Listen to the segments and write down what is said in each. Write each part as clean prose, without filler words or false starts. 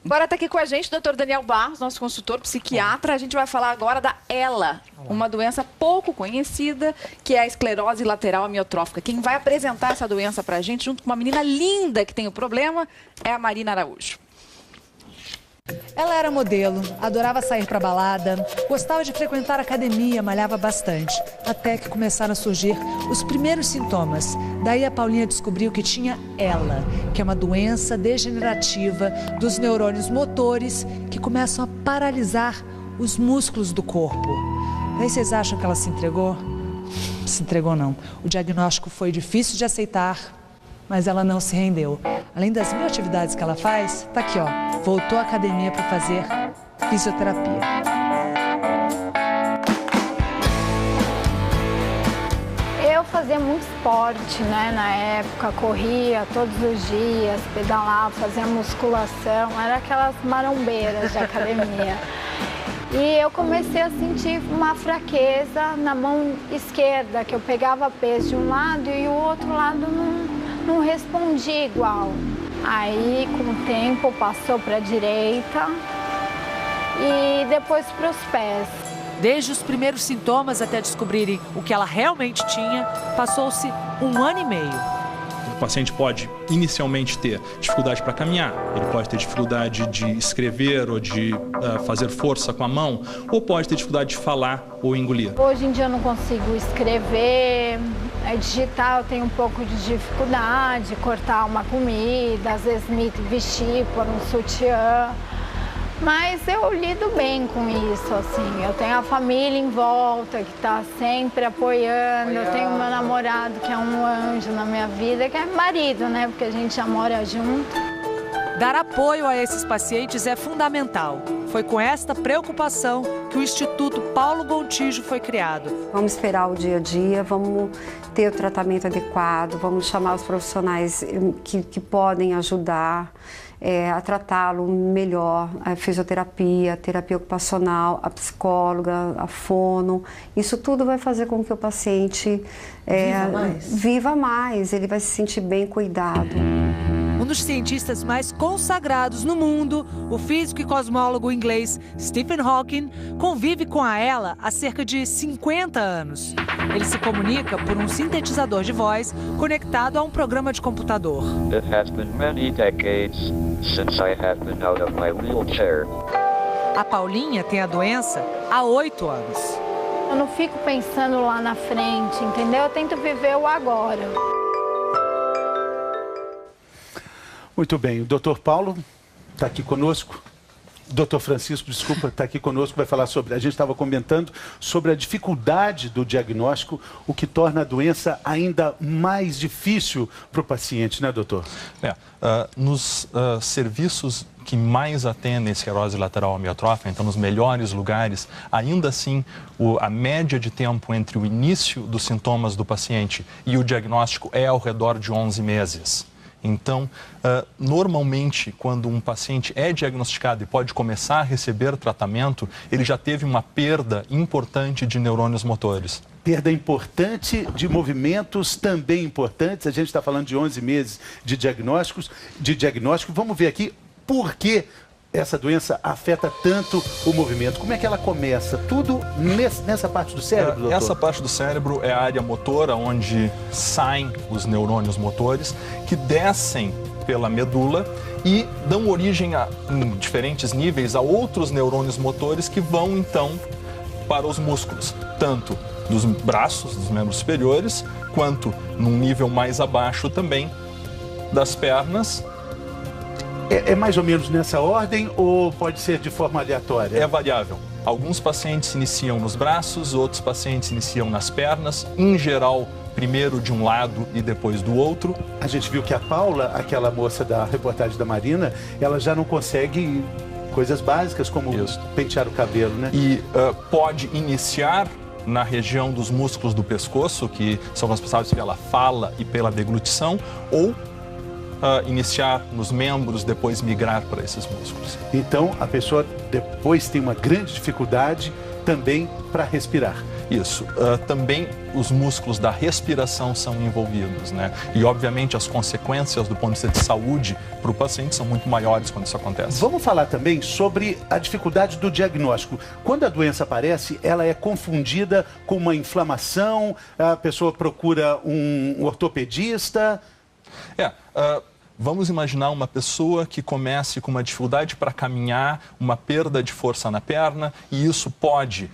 Agora está aqui com a gente o Dr. Daniel Barros, nosso consultor psiquiatra. A gente vai falar agora da ELA, uma doença pouco conhecida, que é a esclerose lateral amiotrófica. Quem vai apresentar essa doença para a gente, junto com uma menina linda que tem o problema, é a Marina Araújo. Ela era modelo, adorava sair pra balada, gostava de frequentar academia, malhava bastante. Até que começaram a surgir os primeiros sintomas. Daí a Paulinha descobriu que tinha ELA, que é uma doença degenerativa dos neurônios motores que começam a paralisar os músculos do corpo. Aí vocês acham que ela se entregou? Se entregou não. O diagnóstico foi difícil de aceitar, mas ela não se rendeu. Além das 1000 atividades que ela faz, tá aqui, ó. Voltou à academia para fazer fisioterapia. Eu fazia muito esporte, né? Na época, corria todos os dias, pedalava, fazia musculação, era aquelas marombeiras de academia. E eu comecei a sentir uma fraqueza na mão esquerda, que eu pegava peso de um lado e o outro lado não respondia igual. Aí, com o tempo, passou para a direita e depois para os pés. Desde os primeiros sintomas até descobrirem o que ela realmente tinha, passou-se 1 ano e meio. O paciente pode inicialmente ter dificuldade para caminhar, ele pode ter dificuldade de escrever ou de fazer força com a mão, ou pode ter dificuldade de falar ou engolir. Hoje em dia eu não consigo escrever, digitar eu tenho um pouco de dificuldade, cortar uma comida, às vezes me vestir, pôr um sutiã. Mas eu lido bem com isso, assim. Eu tenho a família em volta que está sempre apoiando. Eu tenho meu namorado que é um anjo na minha vida, que é marido, né? Porque a gente já mora junto. Dar apoio a esses pacientes é fundamental. Foi com esta preocupação que o Instituto Paulo Gontijo foi criado. Vamos esperar o dia a dia, vamos ter o tratamento adequado, vamos chamar os profissionais que podem ajudar a tratá-lo melhor, a fisioterapia, a terapia ocupacional, a psicóloga, a fono. Isso tudo vai fazer com que o paciente viva mais, ele vai se sentir bem cuidado. Um dos cientistas mais consagrados no mundo, o físico e cosmólogo inglês Stephen Hawking, convive com a ELA há cerca de 50 anos. Ele se comunica por um sintetizador de voz conectado a um programa de computador. It has been many decades since I have been out of my wheelchair. A Paulinha tem a doença há 8 anos. Eu não fico pensando lá na frente, entendeu? Eu tento viver o agora. Muito bem, o doutor Paulo está aqui conosco. Doutor Francisco, desculpa, está aqui conosco, vai falar sobre... A gente estava comentando sobre a dificuldade do diagnóstico, o que torna a doença ainda mais difícil para o paciente, né, doutor? Nos serviços que mais atendem esclerose lateral amiotrófica, então nos melhores lugares, ainda assim a média de tempo entre o início dos sintomas do paciente e o diagnóstico é ao redor de 11 meses. Então, normalmente, quando um paciente é diagnosticado e pode começar a receber tratamento, ele já teve uma perda importante de neurônios motores. Perda importante de movimentos também importantes. A gente está falando de 11 meses de diagnóstico. Vamos ver aqui por que essa doença afeta tanto o movimento. Como é que ela começa? Tudo nessa parte do cérebro, doutor? Essa parte do cérebro é a área motora, onde saem os neurônios motores, que descem pela medula e dão origem, em diferentes níveis, a outros neurônios motores que vão, então, para os músculos, tanto dos braços, dos membros superiores, quanto, num nível mais abaixo também, das pernas. É mais ou menos nessa ordem ou pode ser de forma aleatória? É variável. Alguns pacientes iniciam nos braços, outros pacientes iniciam nas pernas, em geral, primeiro de um lado e depois do outro. A gente viu que a Paula, aquela moça da reportagem da Marina, ela já não consegue coisas básicas como pentear o cabelo, né? E pode iniciar na região dos músculos do pescoço, que são responsáveis pela fala e pela deglutição, ou iniciar nos membros, depois migrar para esses músculos. Então, a pessoa depois tem uma grande dificuldade também para respirar. Isso. Também os músculos da respiração são envolvidos, né? E, obviamente, as consequências do ponto de vista de saúde para o paciente são muito maiores quando isso acontece. Vamos falar também sobre a dificuldade do diagnóstico. Quando a doença aparece, ela é confundida com uma inflamação, a pessoa procura um ortopedista. Vamos imaginar uma pessoa que comece com uma dificuldade para caminhar, uma perda de força na perna, e isso pode,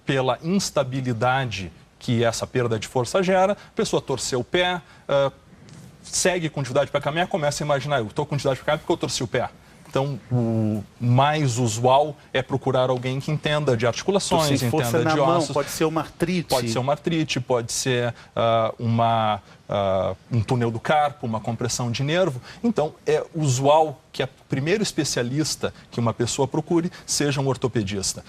pela instabilidade que essa perda de força gera, a pessoa torcer o pé, segue com dificuldade para caminhar, começa a imaginar, eu estou com dificuldade para caminhar porque eu torci o pé. Então, o mais usual é procurar alguém que entenda de articulações, entenda de ossos. Pode ser uma artrite. Pode ser uma artrite, pode ser um túnel do carpo, uma compressão de nervo. Então, é usual que o primeiro especialista que uma pessoa procure seja um ortopedista.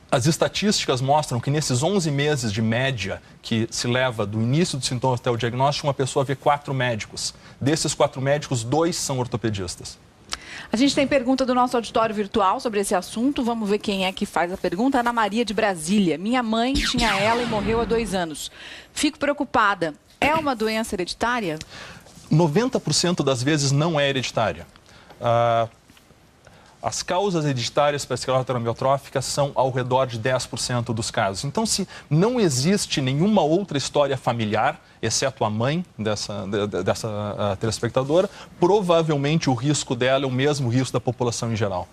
As estatísticas mostram que nesses 11 meses de média que se leva do início dos sintomas até o diagnóstico, uma pessoa vê 4 médicos. Desses 4 médicos, 2 são ortopedistas. A gente tem pergunta do nosso auditório virtual sobre esse assunto. Vamos ver quem é que faz a pergunta. Ana Maria de Brasília. Minha mãe tinha ela e morreu há 2 anos. Fico preocupada. É uma doença hereditária? 90% das vezes não é hereditária. As causas hereditárias para a esclerose lateral amiotrófica são ao redor de 10% dos casos. Então, se não existe nenhuma outra história familiar, exceto a mãe dessa telespectadora, provavelmente o risco dela é o mesmo risco da população em geral.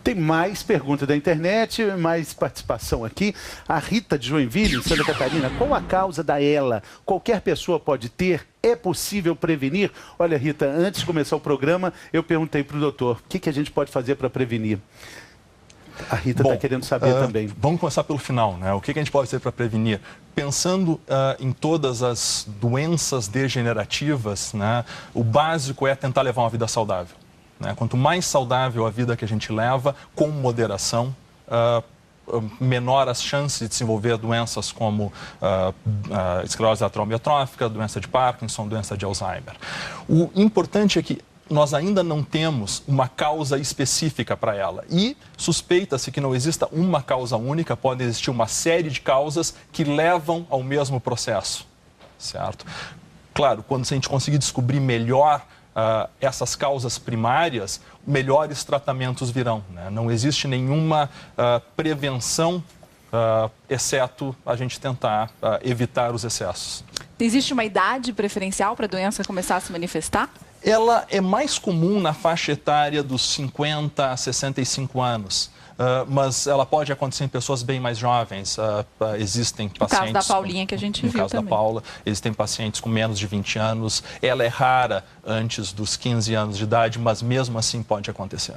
Tem mais perguntas da internet, mais participação aqui. A Rita de Joinville, em Santa Catarina, qual a causa da ELA? Qualquer pessoa pode ter? É possível prevenir? Olha, Rita, antes de começar o programa, eu perguntei para o doutor, o que a gente pode fazer para prevenir? A Rita está querendo saber também. Vamos começar pelo final, né? O que a gente pode fazer para prevenir? Pensando em todas as doenças degenerativas, né? O básico é tentar levar uma vida saudável. Quanto mais saudável a vida que a gente leva, com moderação, menor as chances de desenvolver doenças como esclerose lateral amiotrófica, doença de Parkinson, doença de Alzheimer. O importante é que nós ainda não temos uma causa específica para ela. E suspeita-se que não exista uma causa única, pode existir uma série de causas que levam ao mesmo processo, certo? Claro, quando a gente conseguir descobrir melhor essas causas primárias, melhores tratamentos virão, né? Não existe nenhuma prevenção, exceto a gente tentar evitar os excessos. Existe uma idade preferencial para a doença começar a se manifestar? Ela é mais comum na faixa etária dos 50 a 65 anos. Mas ela pode acontecer em pessoas bem mais jovens. Existem pacientes... No caso da Paulinha que a gente viu também. No caso da Paula, existem pacientes com menos de 20 anos. Ela é rara antes dos 15 anos de idade, mas mesmo assim pode acontecer.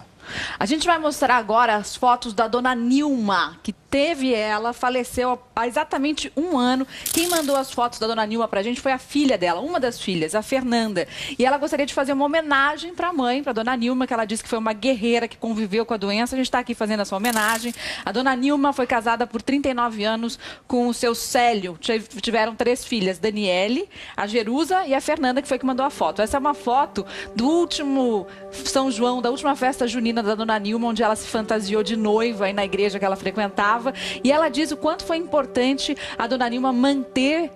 A gente vai mostrar agora as fotos da dona Nilma, que teve ela, faleceu há exatamente 1 ano. Quem mandou as fotos da dona Nilma pra gente foi a filha dela, uma das filhas, a Fernanda. E ela gostaria de fazer uma homenagem pra mãe, pra dona Nilma, que ela disse que foi uma guerreira que conviveu com a doença. A gente está aqui fazendo essa homenagem. A dona Nilma foi casada por 39 anos com o seu Célio. Tiveram 3 filhas, Daniele, a Jerusa e a Fernanda, que foi que mandou a foto. Essa é uma foto do último São João, da última festa junina da dona Nilma, onde ela se fantasiou de noiva aí na igreja que ela frequentava. E ela diz o quanto foi importante a dona Nilma manter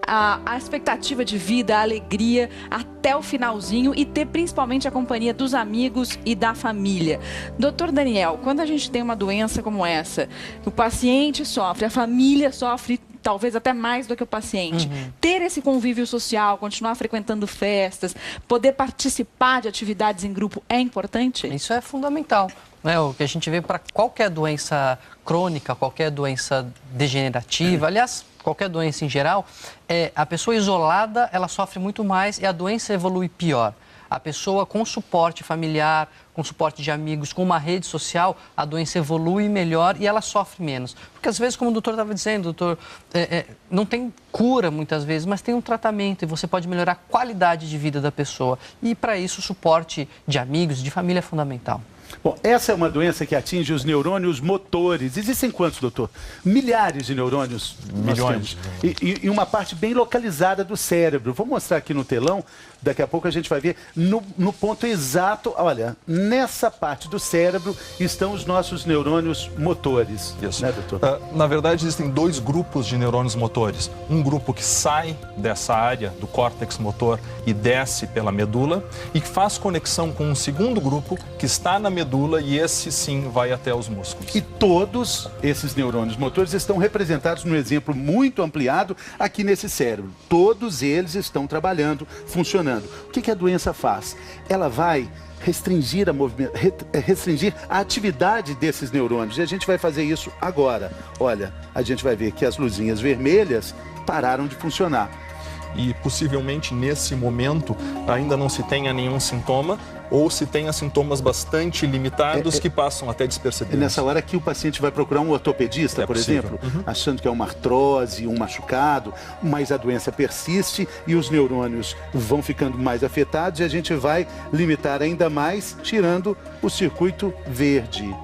a expectativa de vida, a alegria até o finalzinho e ter principalmente a companhia dos amigos e da família. Doutor Daniel, quando a gente tem uma doença como essa, o paciente sofre, a família sofre talvez até mais do que o paciente. Ter esse convívio social, continuar frequentando festas, poder participar de atividades em grupo é importante? Isso é fundamental. O que a gente vê para qualquer doença crônica, qualquer doença degenerativa, aliás, qualquer doença em geral, a pessoa isolada, ela sofre muito mais e a doença evolui pior. A pessoa com suporte familiar, com suporte de amigos, com uma rede social, a doença evolui melhor e ela sofre menos. Porque às vezes, como o doutor estava dizendo, doutor, não tem cura muitas vezes, mas tem um tratamento e você pode melhorar a qualidade de vida da pessoa. E para isso o suporte de amigos, de família é fundamental. Bom, essa é uma doença que atinge os neurônios motores. Existem quantos, doutor? Milhares de neurônios. Milhões. E uma parte bem localizada do cérebro. Vou mostrar aqui no telão. Daqui a pouco a gente vai ver no ponto exato. Olha, nessa parte do cérebro estão os nossos neurônios motores. Isso. Né, doutor? Na verdade, existem dois grupos de neurônios motores. Um grupo que sai dessa área do córtex motor e desce pela medula e que faz conexão com um segundo grupo que está na medula e esse sim vai até os músculos. E todos esses neurônios motores estão representados num exemplo muito ampliado aqui nesse cérebro. Todos eles estão trabalhando, funcionando. O que a doença faz? Ela vai restringir a atividade desses neurônios. E a gente vai fazer isso agora. Olha, a gente vai ver que as luzinhas vermelhas pararam de funcionar. E possivelmente nesse momento ainda não se tenha nenhum sintoma ou se tenha sintomas bastante limitados que passam até despercebidos. É nessa hora que o paciente vai procurar um ortopedista, por exemplo, achando que é uma artrose, um machucado, mas a doença persiste e os neurônios vão ficando mais afetados e a gente vai limitar ainda mais, tirando o circuito verde.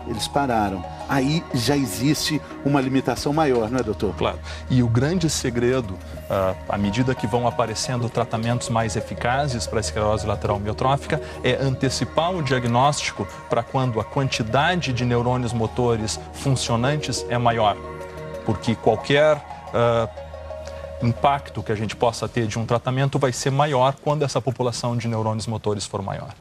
Eles pararam. Aí já existe uma limitação maior, não é, doutor? Claro. E o grande segredo, à medida que vão aparecendo tratamentos mais eficazes para a esclerose lateral amiotrófica, é antecipar o diagnóstico para quando a quantidade de neurônios motores funcionantes é maior. Porque qualquer impacto que a gente possa ter de um tratamento vai ser maior quando essa população de neurônios motores for maior.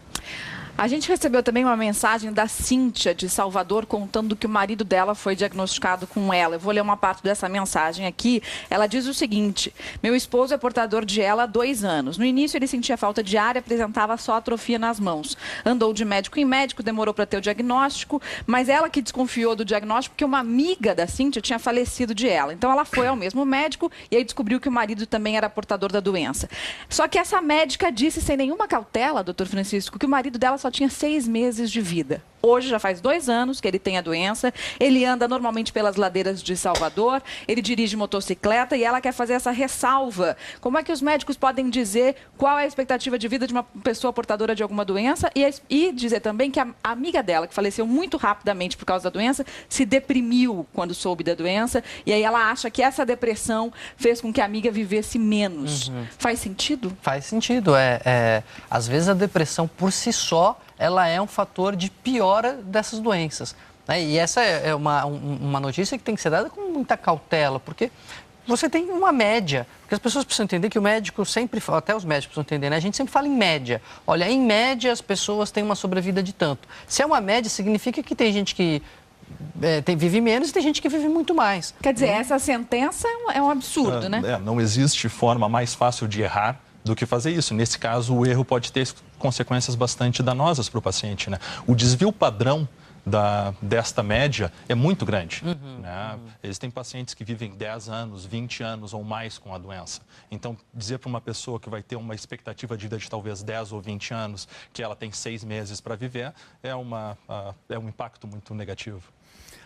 A gente recebeu também uma mensagem da Cíntia, de Salvador, contando que o marido dela foi diagnosticado com ELA. Eu vou ler uma parte dessa mensagem aqui. Ela diz o seguinte: meu esposo é portador de ELA há 2 anos. No início ele sentia falta de ar e apresentava só atrofia nas mãos. Andou de médico em médico, demorou para ter o diagnóstico, mas ela que desconfiou do diagnóstico porque uma amiga da Cíntia tinha falecido de ELA. Então ela foi ao mesmo médico e aí descobriu que o marido também era portador da doença. Só que essa médica disse sem nenhuma cautela, doutor Francisco, que o marido dela só tinha 6 meses de vida. Hoje já faz 2 anos que ele tem a doença, ele anda normalmente pelas ladeiras de Salvador, ele dirige motocicleta e ela quer fazer essa ressalva. Como é que os médicos podem dizer qual é a expectativa de vida de uma pessoa portadora de alguma doença e dizer também que a amiga dela, que faleceu muito rapidamente por causa da doença, se deprimiu quando soube da doença e aí ela acha que essa depressão fez com que a amiga vivesse menos. Faz sentido? Faz sentido. Às vezes a depressão por si só ela é um fator de piora dessas doenças. Né? E essa é uma notícia que tem que ser dada com muita cautela, porque você tem uma média. Porque as pessoas precisam entender que o médico sempre fala, até os médicos precisam entender, né? A gente sempre fala em média. Olha, em média as pessoas têm uma sobrevida de tanto. Se é uma média, significa que tem gente que vive menos e tem gente que vive muito mais. Quer dizer, essa sentença é um absurdo, né? Não existe forma mais fácil de errar do que fazer isso. Nesse caso, o erro pode ter consequências bastante danosas para o paciente, né? O desvio padrão desta média é muito grande. Né? Existem pacientes que vivem 10 anos, 20 anos ou mais com a doença. Então, dizer para uma pessoa que vai ter uma expectativa de vida de talvez 10 ou 20 anos, que ela tem 6 meses para viver, é um impacto muito negativo.